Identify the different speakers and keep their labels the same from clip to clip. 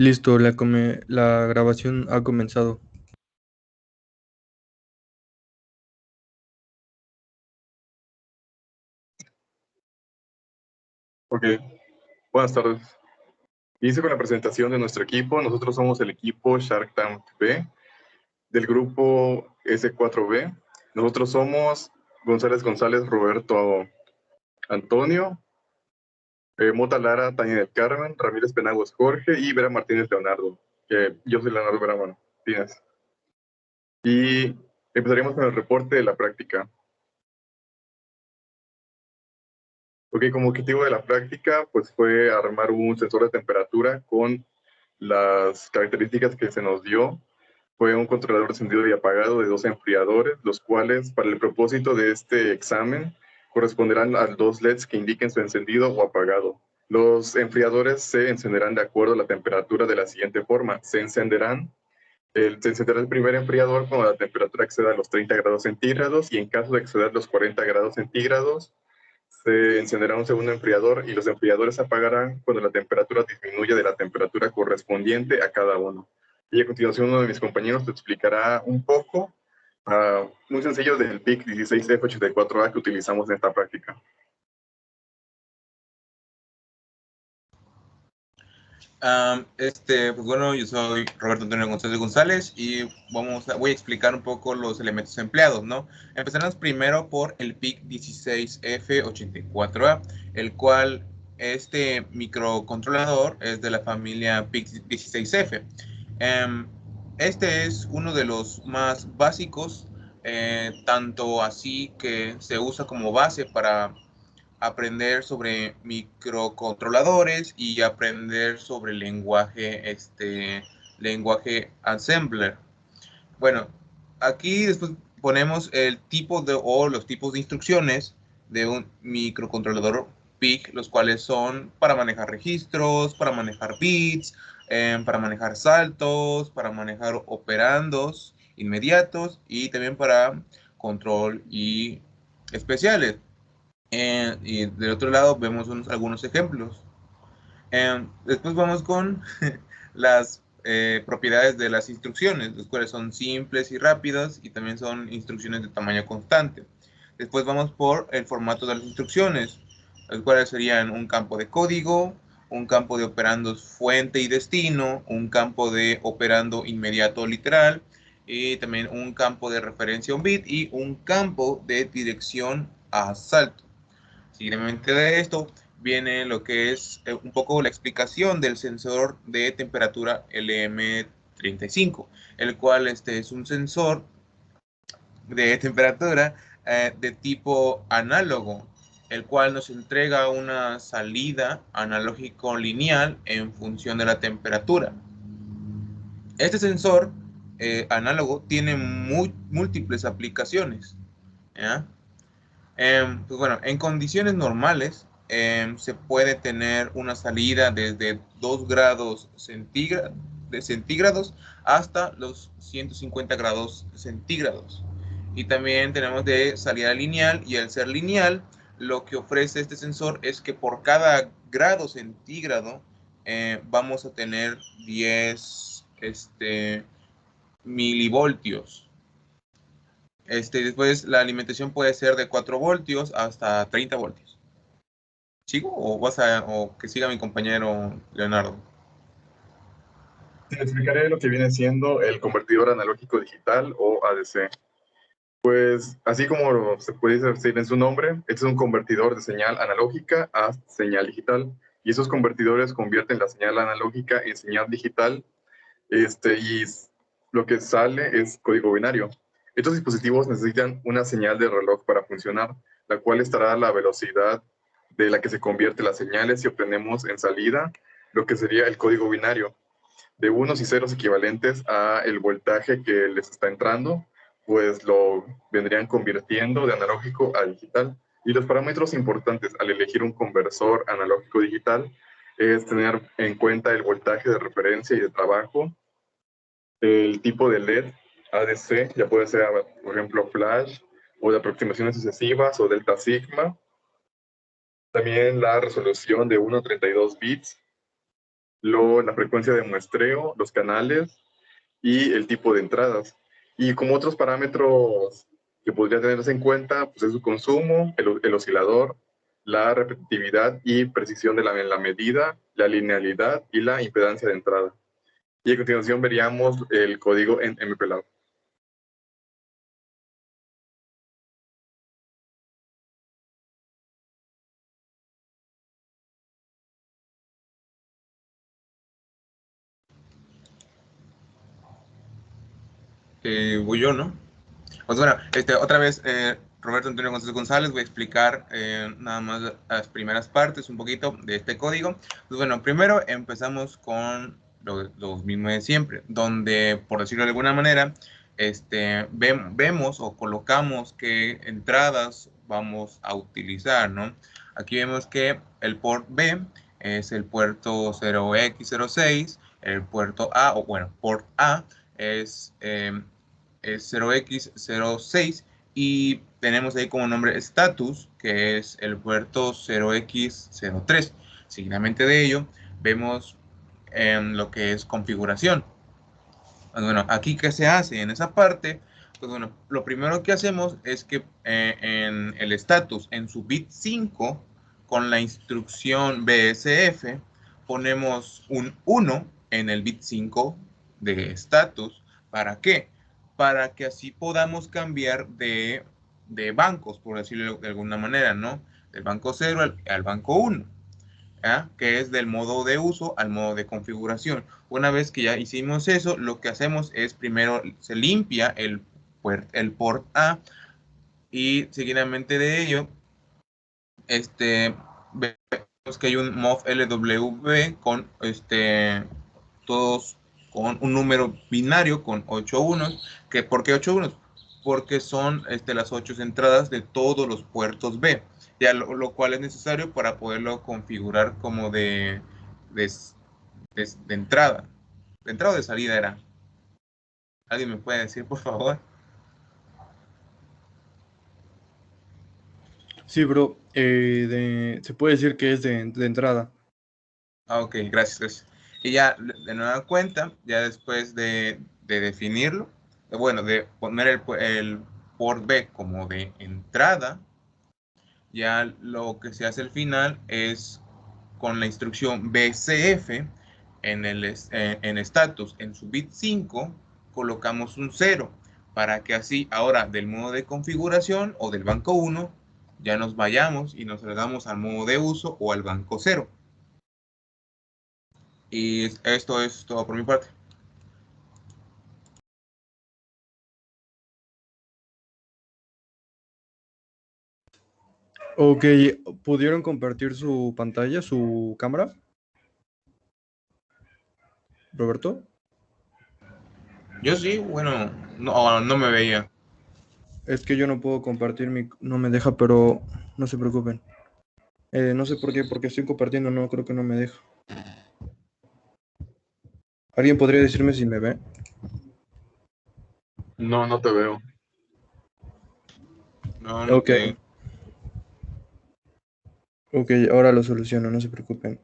Speaker 1: Listo, la grabación ha comenzado.
Speaker 2: Ok, buenas tardes. Inicio con la presentación de nuestro equipo. Nosotros somos el equipo Shark Tank B del grupo S4B. Nosotros somos González González, Roberto Antonio, Mota Lara, Tania del Carmen, Ramírez Penagos Jorge y Vera Martínez Leonardo. Yo soy Leonardo Vera Martínez. Y empezaremos con el reporte de la práctica. Ok, como objetivo de la práctica, pues fue armar un sensor de temperatura con las características que se nos dio. Fue un controlador de encendido y apagado de 2 enfriadores, los cuales, para el propósito de este examen, corresponderán a 2 LEDs que indiquen su encendido o apagado. Los enfriadores se encenderán de acuerdo a la temperatura de la siguiente forma. Se encenderá el primer enfriador cuando la temperatura exceda los 30 grados centígrados y en caso de exceder los 40 grados centígrados, se encenderá un segundo enfriador y los enfriadores se apagarán cuando la temperatura disminuya de la temperatura correspondiente a cada uno. Y a continuación uno de mis compañeros te explicará un poco, muy sencillo, del PIC 16F84A que utilizamos en esta práctica.
Speaker 3: Pues bueno, yo soy Roberto Antonio González González y voy a explicar un poco los elementos empleados, ¿no? Empezaremos primero por el PIC 16F84A, el cual este microcontrolador es de la familia PIC 16F. Este es uno de los más básicos, tanto así que se usa como base para aprender sobre microcontroladores y aprender sobre lenguaje assembler. Bueno, aquí después ponemos el tipo o los tipos de instrucciones de un microcontrolador PIC, los cuales son para manejar registros, para manejar bits, para manejar saltos, para manejar operandos inmediatos y también para control y especiales. Y del otro lado vemos algunos ejemplos. Después vamos con las propiedades de las instrucciones, las cuales son simples y rápidas y también son instrucciones de tamaño constante. Después vamos por el formato de las instrucciones, las cuales serían un campo de código, un campo de operandos fuente y destino, un campo de operando inmediato literal, y también un campo de referencia a un bit y un campo de dirección a salto. Seguidamente de esto viene lo que es un poco la explicación del sensor de temperatura LM35, el cual es un sensor de temperatura de tipo análogo, el cual nos entrega una salida analógico lineal en función de la temperatura. Este sensor análogo tiene múltiples aplicaciones, ¿ya? Pues bueno, en condiciones normales se puede tener una salida desde 2 grados centígrados hasta los 150 grados centígrados. Y también tenemos de salida lineal, y al ser lineal, lo que ofrece este sensor es que por cada grado centígrado vamos a tener 10 milivoltios. Después la alimentación puede ser de 4 voltios hasta 30 voltios. ¿Sigo o que siga mi compañero Leonardo?
Speaker 2: Te explicaré lo que viene siendo el convertidor analógico digital o ADC. Pues así como se puede decir en su nombre, este es un convertidor de señal analógica a señal digital. Y esos convertidores convierten la señal analógica en señal digital, y lo que sale es código binario. Estos dispositivos necesitan una señal de reloj para funcionar, la cual estará a la velocidad de la que se convierte las señales y obtenemos en salida lo que sería el código binario, de unos y ceros equivalentes a el voltaje que les está entrando, pues lo vendrían convirtiendo de analógico a digital. Y los parámetros importantes al elegir un conversor analógico digital es tener en cuenta el voltaje de referencia y de trabajo, el tipo de LED ADC, ya puede ser, por ejemplo, flash, o de aproximaciones sucesivas, o delta sigma. También la resolución de 1.32 bits, la frecuencia de muestreo, los canales y el tipo de entradas. Y como otros parámetros que podría tenerse en cuenta, pues es su consumo, el oscilador, la repetitividad y precisión de la medida, la linealidad y la impedancia de entrada. Y a continuación veríamos el código en MPLAB.
Speaker 3: Voy yo, ¿no? Pues bueno, otra vez, Roberto Antonio González, voy a explicar nada más las primeras partes un poquito de este código. Pues bueno, primero empezamos con los mismos de siempre, donde, por decirlo de alguna manera, vemos o colocamos qué entradas vamos a utilizar, ¿no? Aquí vemos que el port B es el puerto 0x06, el puerto A, o bueno, port A es 0x06 y tenemos ahí como nombre status, que es el puerto 0x03. Seguidamente de ello, vemos lo que es configuración. Bueno, aquí ¿qué se hace? En esa parte, pues bueno, lo primero que hacemos es que en el status, en su bit 5, con la instrucción BSF, ponemos un 1 en el bit 5 de status. ¿Para qué? Para que así podamos cambiar de bancos, por decirlo de alguna manera, ¿no? Del banco 0 al banco 1. ¿Ah? Que es del modo de uso al modo de configuración. Una vez que ya hicimos eso, lo que hacemos es primero se limpia el port A y seguidamente de ello, vemos que hay un MOV LW con todos con un número binario con 8 unos. ¿Por qué 8 unos? Porque son las 8 entradas de todos los puertos B, ya lo cual es necesario para poderlo configurar como de entrada. ¿De entrada o de salida era? ¿Alguien me puede decir, por favor?
Speaker 1: Sí, bro, se puede decir que es de entrada.
Speaker 3: Ah, ok, gracias. Y ya de nueva cuenta, ya después de definirlo, bueno, de poner el port B como de entrada, ya lo que se hace al final es con la instrucción BCF en status, en su bit 5, colocamos un 0 para que así ahora del modo de configuración o del banco 1 ya nos vayamos y nos salgamos al modo de uso o al banco 0. Y esto es todo por mi parte.
Speaker 1: Ok, ¿pudieron compartir su pantalla, su cámara? ¿Roberto?
Speaker 3: Yo sí, bueno, no me veía.
Speaker 1: Es que yo no puedo compartir no me deja, pero no se preocupen. No sé por qué, porque estoy compartiendo, no, creo que no me deja. ¿Alguien podría decirme si me ve?
Speaker 2: No, no te veo.
Speaker 3: No
Speaker 1: Ok,
Speaker 3: te...
Speaker 1: ok, ahora lo soluciono, no se preocupen.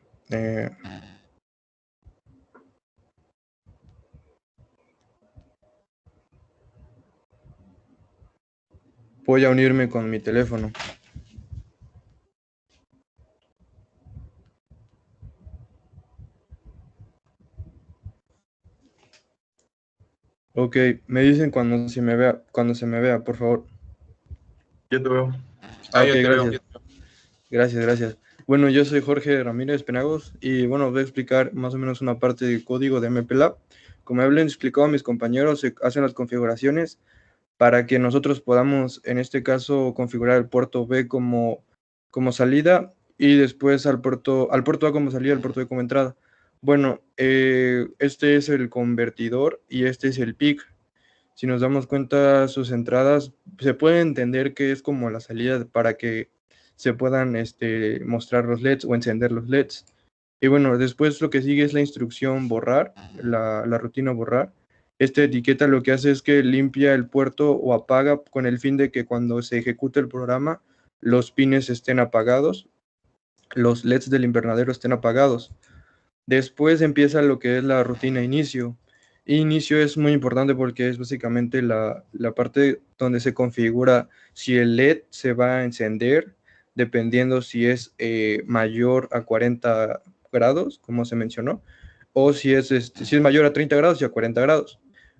Speaker 1: Voy a unirme con mi teléfono. Ok, me dicen cuando se me vea, por favor.
Speaker 2: Yo te veo.
Speaker 1: Ah, ok,
Speaker 3: yo te veo.
Speaker 1: gracias. Gracias. Bueno, yo soy Jorge Ramírez Penagos y bueno, voy a explicar más o menos una parte del código de MPLAB. Como ya les explicado a mis compañeros, se hacen las configuraciones para que nosotros podamos, en este caso, configurar el puerto B como salida y después al puerto A como salida, al puerto B como entrada. Bueno, este es el convertidor y este es el PIC. Si nos damos cuenta, sus entradas se puede entender que es como la salida para que se puedan mostrar los LEDs o encender los LEDs. Y bueno, después lo que sigue es la instrucción borrar, la rutina borrar. Esta etiqueta lo que hace es que limpia el puerto o apaga con el fin de que cuando se ejecute el programa los pines estén apagados, los LEDs del invernadero estén apagados. Después empieza lo que es la rutina inicio. Inicio es muy importante porque es básicamente la parte donde se configura si el LED se va a encender, dependiendo si es mayor a 40 grados, como se mencionó, o si es mayor a 30 grados y a 40 grados.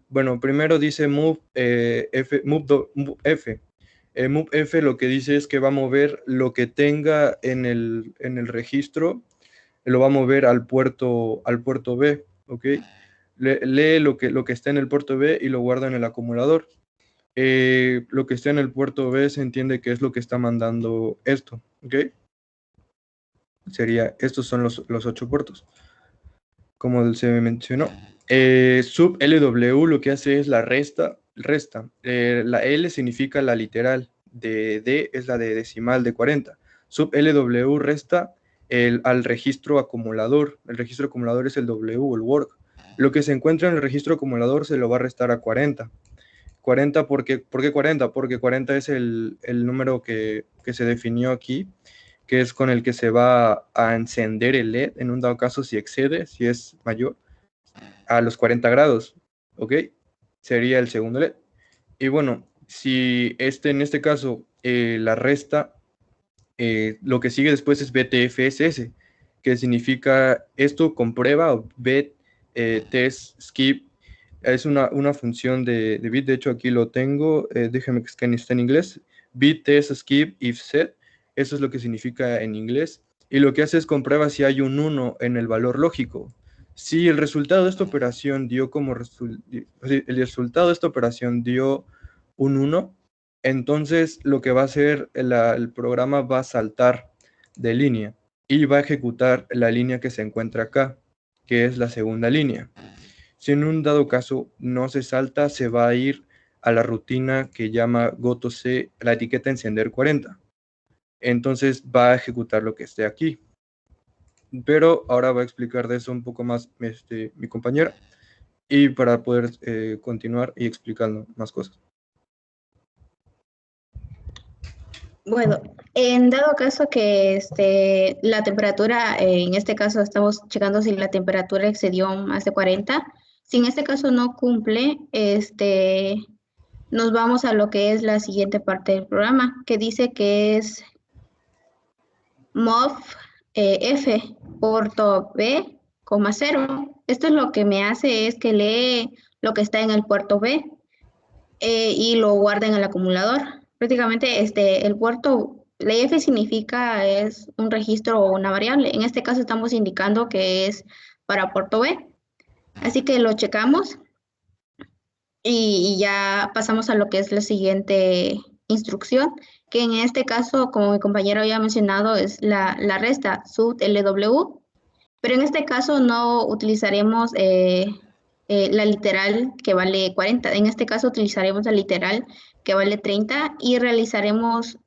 Speaker 1: Bueno, primero dice move F, move F. Move F lo que dice es que va a mover lo que tenga en el registro, lo va a mover al puerto B, ¿ok? Lee lo que está en el puerto B y lo guarda en el acumulador. Lo que está en el puerto B se entiende que es lo que está mandando esto, ¿ok? Estos son los 8 puertos, como se mencionó. Sub LW lo que hace es la resta. La L significa la literal, de D es la de decimal de 40. Sub LW resta al registro acumulador. El registro acumulador es el W, el work. Lo que se encuentra en el registro acumulador se lo va a restar a 40. 40, ¿por qué 40? Porque 40 es el número que se definió aquí, que es con el que se va a encender el LED, en un dado caso si excede, si es mayor a los 40 grados, ¿ok? Sería el segundo LED. Y bueno, si en este caso la resta, lo que sigue después es BTFSS, que significa esto comprueba, o bet, test, skip, es una función de bit. De hecho aquí lo tengo, déjame que está en inglés, bit, test, skip, if, set, eso es lo que significa en inglés, y lo que hace es comprueba si hay un 1 en el valor lógico. Si el resultado de esta operación dio el resultado de esta operación dio un 1, entonces lo que va a hacer el programa va a saltar de línea y va a ejecutar la línea que se encuentra acá, que es la segunda línea. Si en un dado caso no se salta, se va a ir a la rutina que llama goto-c, la etiqueta encender 40. Entonces va a ejecutar lo que esté aquí. Pero ahora va a explicar de eso un poco más mi compañera, y para poder continuar y explicando más cosas.
Speaker 4: Bueno, en dado caso que la temperatura, en este caso estamos checando si la temperatura excedió más de 40, si en este caso no cumple, nos vamos a lo que es la siguiente parte del programa, que dice que es mov F puerto B, 0. Esto es lo que me hace es que lee lo que está en el puerto B y lo guarda en el acumulador. Prácticamente el puerto, la F significa es un registro o una variable. En este caso estamos indicando que es para puerto B. Así que lo checamos y ya pasamos a lo que es la siguiente instrucción, que en este caso, como mi compañero había mencionado, es la resta sub LW, pero en este caso no utilizaremos la literal que vale 40. En este caso utilizaremos la literal que vale 30 y realizaremos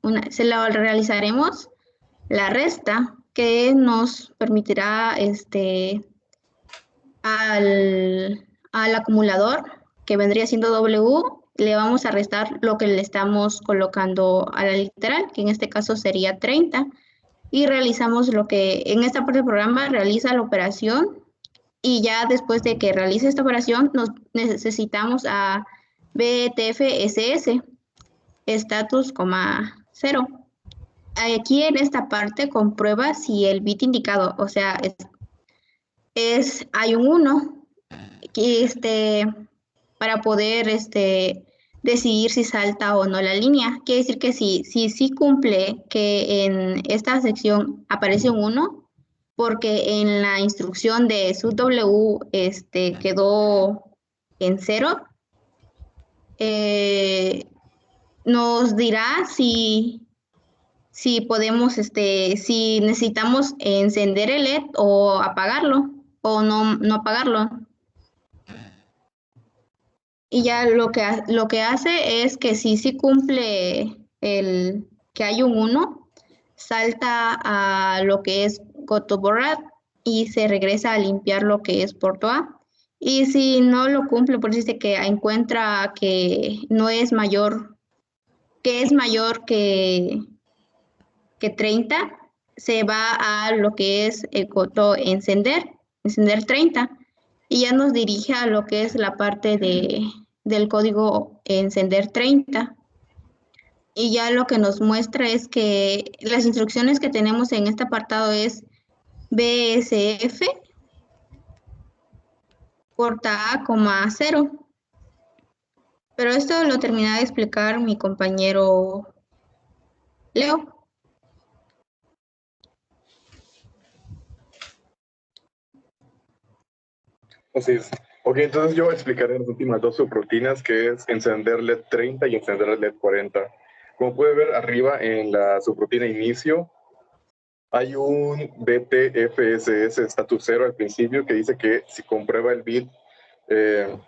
Speaker 4: la resta, que nos permitirá al acumulador, que vendría siendo W, le vamos a restar lo que le estamos colocando a la literal, que en este caso sería 30, y realizamos lo que en esta parte del programa realiza la operación, y ya después de que realice esta operación nos necesitamos a BTFSS, status, 0. Aquí en esta parte comprueba si el bit indicado, o sea, hay un 1, para poder decidir si salta o no la línea. Quiere decir que si cumple que en esta sección aparece un 1, porque en la instrucción de subw quedó en 0, nos dirá si podemos, si necesitamos encender el LED o apagarlo, o no apagarlo. Y ya lo que hace es que si cumple que hay un 1, salta a lo que es goto-borrad y se regresa a limpiar lo que es puerto A. Y si no lo cumple, por decirse que encuentra que no es mayor, que es mayor que 30, se va a lo que es el goto encender encender 30 y ya nos dirige a lo que es la parte del código encender 30. Y ya lo que nos muestra es que las instrucciones que tenemos en este apartado es BSF, porta A, 0. Pero esto lo termina de explicar mi compañero Leo.
Speaker 2: Así es. Ok, entonces yo explicaré las últimas dos subrutinas, que es encender LED 30 y encender LED 40. Como puede ver arriba en la subrutina inicio, hay un BTFSS status 0 al principio que dice que si comprueba el bit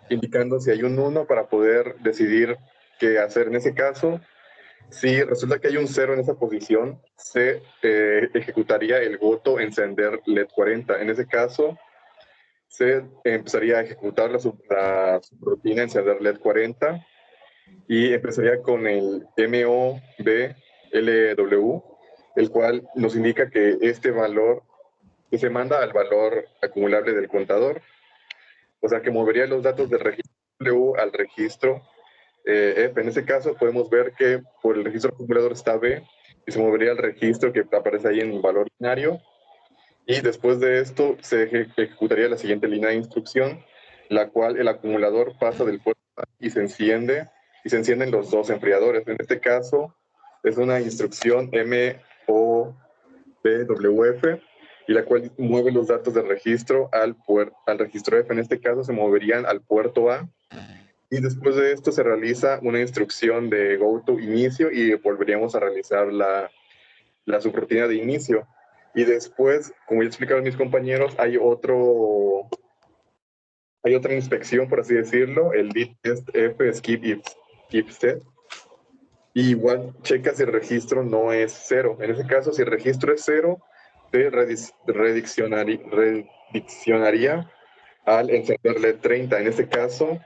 Speaker 2: indicando si hay un 1 para poder decidir qué hacer en ese caso. Si resulta que hay un 0 en esa posición, se ejecutaría el goto encender LED 40. En ese caso, se empezaría a ejecutar la subrutina encender LED 40 y empezaría con el MOVLW, el cual nos indica que este valor que se manda al valor acumulable del contador, o sea que movería los datos del registro W al registro F. En ese caso podemos ver que por el registro acumulador está B y se movería al registro que aparece ahí en valor binario, y después de esto se ejecutaría la siguiente línea de instrucción, la cual el acumulador pasa del puerto A y se encienden los dos enfriadores. En este caso es una instrucción MOVWF, y la cual mueve los datos del registro al registro F. En este caso se moverían al puerto A, y después de esto se realiza una instrucción de go to inicio y volveríamos a realizar la subrutina de inicio. Y después, como ya explicaron mis compañeros, hay otra inspección, por así decirlo, el bit test F skip if set. Y igual checa si el registro no es 0. En ese caso, si el registro es 0, se rediccionaría al encenderle 30. En este caso,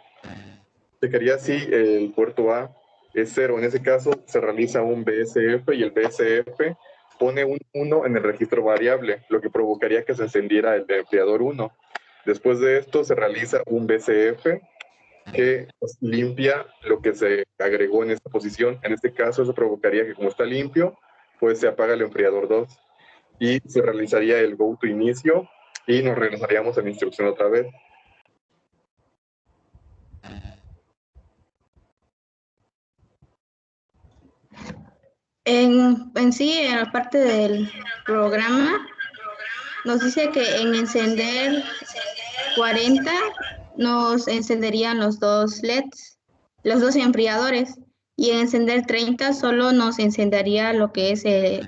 Speaker 2: checaría si el puerto A es 0. En ese caso, se realiza un BSF y el BSF pone un 1 en el registro variable, lo que provocaría que se encendiera el enfriador 1. Después de esto, se realiza un BCF que limpia lo que se agregó en esta posición. En este caso, eso provocaría que, como está limpio, pues se apaga el enfriador 2 y se realizaría el go to inicio y nos regresaríamos a la instrucción otra vez.
Speaker 4: En sí, en la parte del programa, nos dice que en encender 40 nos encenderían los dos LEDs, los dos enfriadores, y en encender 30 solo nos encendería lo que es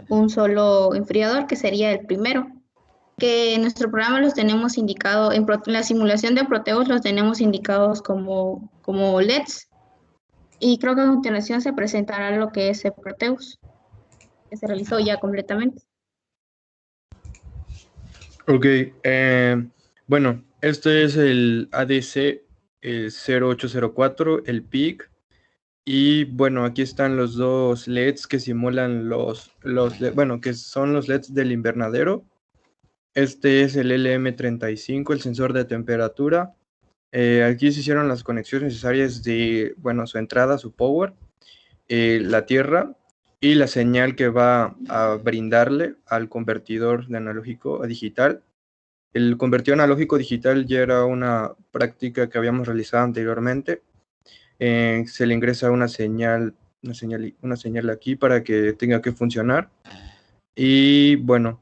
Speaker 4: un solo enfriador, que sería el primero, que en nuestro programa los tenemos indicado, en la simulación de Proteus los tenemos indicados como LEDs, y creo que a continuación se presentará lo que es el Proteus, que se realizó ya completamente.
Speaker 1: Ok, bueno, este es el ADC 0804, el PIC, y bueno, aquí están los dos LEDs que simulan que son los LEDs del invernadero. Este es el LM35, el sensor de temperatura. Aquí se hicieron las conexiones necesarias de, su entrada, su power, la tierra y la señal que va a brindarle al convertidor de analógico a digital. El convertidor analógico a digital ya era una práctica que habíamos realizado anteriormente. Se le ingresa una señal aquí para que tenga que funcionar. Y bueno,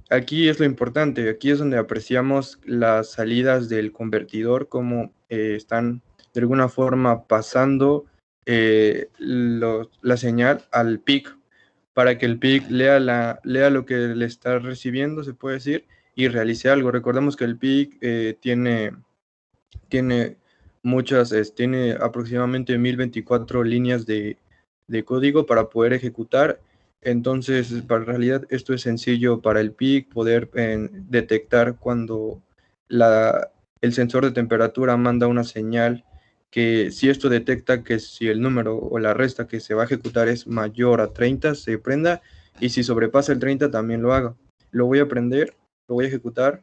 Speaker 1: aquí es lo importante, aquí es donde apreciamos las salidas del convertidor, cómo están de alguna forma pasando la señal al PIC, para que el PIC lea lo que le está recibiendo, se puede decir, y realice algo. Recordemos que el PIC tiene aproximadamente 1024 líneas de código para poder ejecutar. Entonces, en realidad esto es sencillo para el PIC poder detectar cuando el sensor de temperatura manda una señal, que si esto detecta que si el número o la resta que se va a ejecutar es mayor a 30, se prenda, y si sobrepasa el 30 también lo haga. Lo voy a prender, lo voy a ejecutar.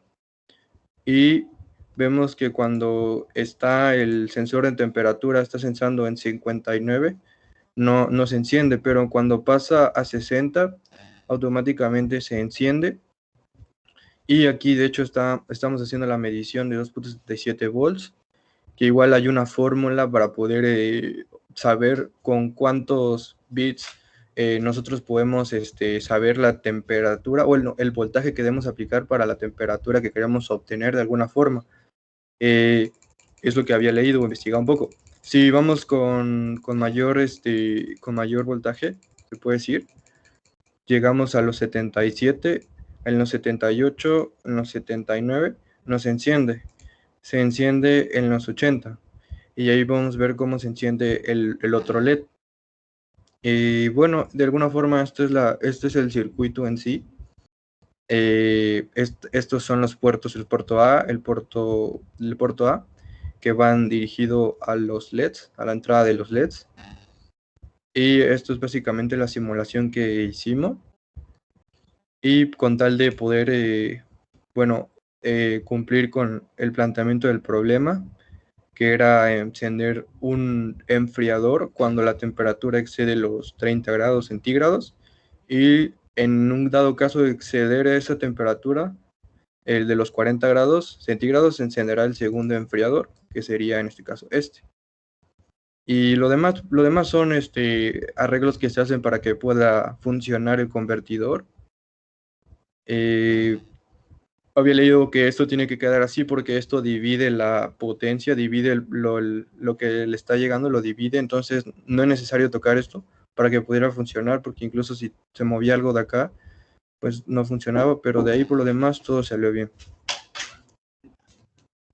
Speaker 1: y vemos que cuando está el sensor de temperatura, está sensando en 59, no se enciende, pero cuando pasa a 60, automáticamente se enciende. Y aquí de hecho estamos haciendo la medición de 2.77 volts, que igual hay una fórmula para poder saber con cuántos bits nosotros podemos saber la temperatura o el voltaje que debemos aplicar para la temperatura que queremos obtener de alguna forma. Es lo que había leído o investigado un poco. Si vamos con mayor voltaje, se puede decir, llegamos a los 77, en los 78, en los 79, nos enciende. Se enciende en los 80. Y ahí vamos a ver cómo se enciende el otro LED. Y bueno, de alguna forma este es el circuito en sí. Estos son los puertos, el puerto A, el puerto A, que van dirigido a los LEDs, a la entrada de los LEDs. Y esto es básicamente la simulación que hicimos. Y con tal de poder, cumplir con el planteamiento del problema, que era encender un enfriador cuando la temperatura excede los 30 grados centígrados, y en un dado caso de exceder esa temperatura, el de los 40 grados centígrados, se encenderá el segundo enfriador, que sería en este caso este. Y lo demás son arreglos que se hacen para que pueda funcionar el convertidor. Había leído que esto tiene que quedar así porque esto divide la potencia, divide lo que le está llegando, lo divide, entonces no es necesario tocar esto para que pudiera funcionar, porque incluso si se movía algo de acá, pues no funcionaba, pero de ahí por lo demás todo salió bien.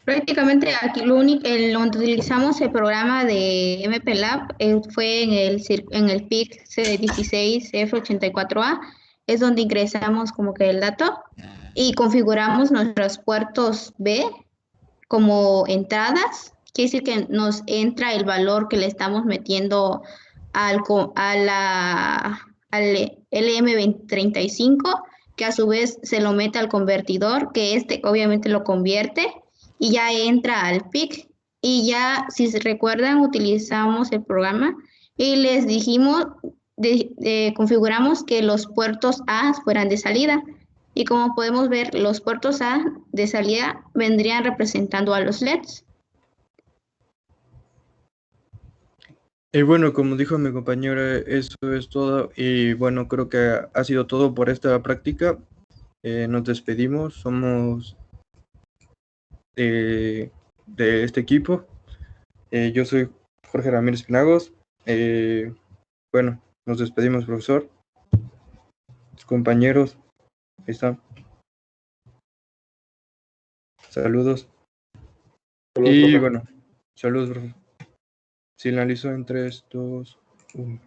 Speaker 4: Prácticamente aquí lo único en donde utilizamos el programa de MPLAB fue en el PIC C16F84A, es donde ingresamos como que el dato y configuramos nuestros puertos B como entradas. Quiere decir que nos entra el valor que le estamos metiendo al LM35, que a su vez se lo mete al convertidor, que obviamente lo convierte y ya entra al PIC. Y ya, si se recuerdan, utilizamos el programa y les dijimos, configuramos que los puertos A fueran de salida. Y como podemos ver, los puertos A de salida vendrían representando a los LEDs.
Speaker 1: Y bueno, como dijo mi compañero, eso es todo. Y bueno, creo que ha sido todo por esta práctica. Nos despedimos. Somos de este equipo. Yo soy Jorge Ramírez Pinagos. Bueno, nos despedimos, profesor. Sus compañeros, ahí están. Saludos.
Speaker 2: Saludos,
Speaker 1: Y
Speaker 2: profe.
Speaker 1: bueno, saludos, profesor. Finalizo en 3, 2, 1.